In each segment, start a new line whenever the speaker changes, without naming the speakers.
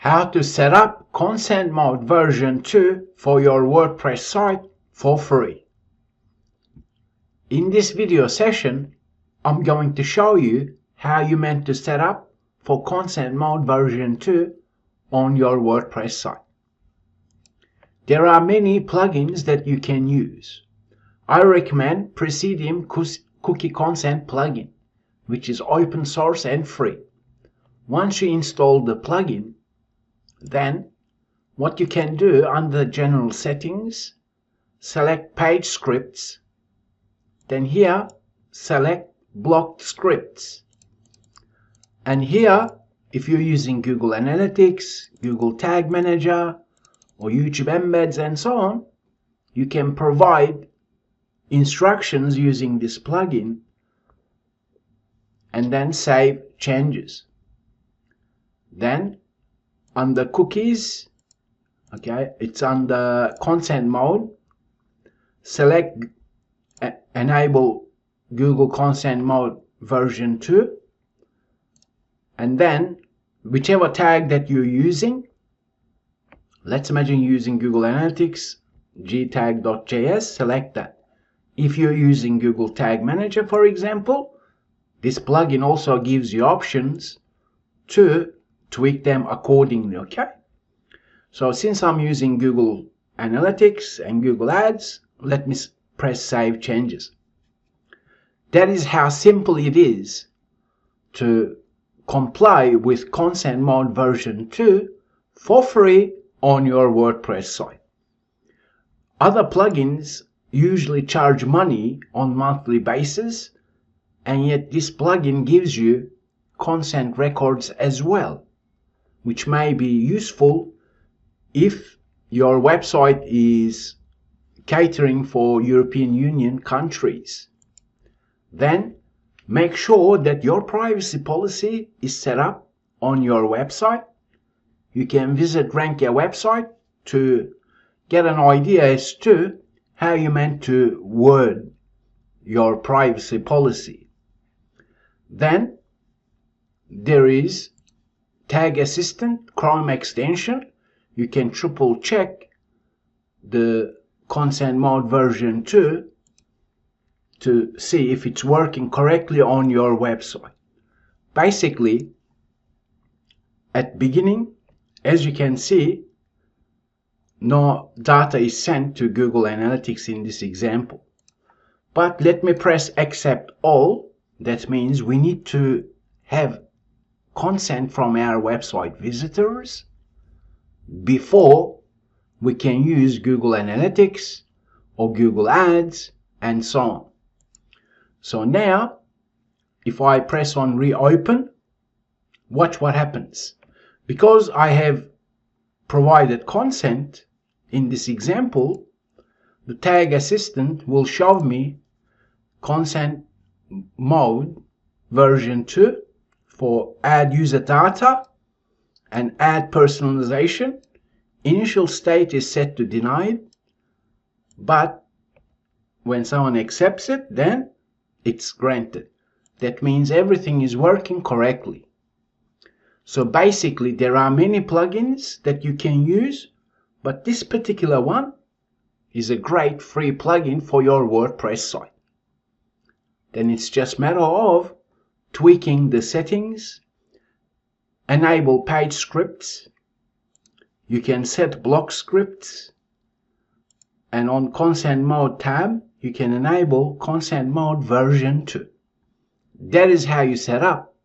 How to set up Consent Mode version 2 for your WordPress site for free. In this video session, I'm going to show you how you meant to set up for Consent Mode version 2 on your WordPress site. There are many plugins that you can use. I recommend Presidium Cookie Consent plugin, which is open source and free. Once you install the plugin, then what you can do under General Settings, select Page Scripts, then here select Blocked Scripts. And here, if you're using Google Analytics, Google Tag Manager, or YouTube Embeds and so on, you can provide instructions using this plugin and then save changes. Then under cookies, it's under consent mode, select enable Google Consent Mode version 2, and then whichever tag that you're using, let's imagine using Google Analytics, gtag.js, select that. If you're using Google Tag Manager, for example, this plugin also gives you options to tweak them accordingly, okay? So since I'm using Google Analytics and Google Ads, let me press Save Changes. That is how simple it is to comply with Consent Mode version 2 for free on your WordPress site. Other plugins usually charge money on monthly basis, and yet this plugin gives you consent records as well, which may be useful if your website is catering for European Union countries. Then make sure that your privacy policy is set up on your website. You can visit Rankia website to get an idea as to how you meant to word your privacy policy. Then there is Tag Assistant Chrome extension. You can triple check the Consent Mode version 2 to see if it's working correctly on your website. Basically, at beginning, as you can see, no data is sent to Google Analytics in this example. But let me press Accept All. That means we need to have consent from our website visitors before we can use Google Analytics or Google Ads and so on. So now, if I press on Reopen, watch what happens. Because I have provided consent in this example, the Tag Assistant will show me Consent Mode version 2 for add user data and add personalization. Initial state is set to denied, but when someone accepts it, then it's granted. That means everything is working correctly. So basically, there are many plugins that you can use, but this particular one is a great free plugin for your WordPress site. Then it's just a matter of tweaking the settings, enable page scripts, you can set block scripts, and on Consent Mode tab, you can enable Consent Mode version 2. That is how you set up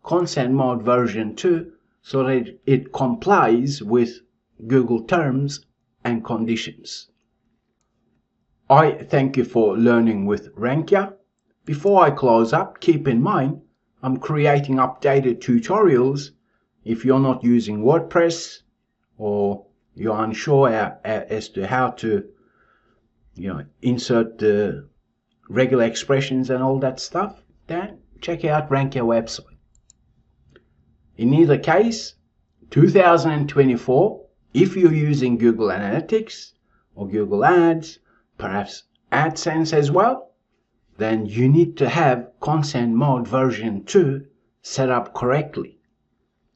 Consent Mode version 2 so that it complies with Google terms and conditions. I thank you for learning with Rankia. Before I close up, keep in mind I'm creating updated tutorials. If you're not using WordPress or you're unsure as to how to insert the regular expressions and all that stuff, then check out Rankia website. In either case, 2024, if you're using Google Analytics or Google Ads, perhaps AdSense as well, then you need to have Consent Mode version 2 set up correctly.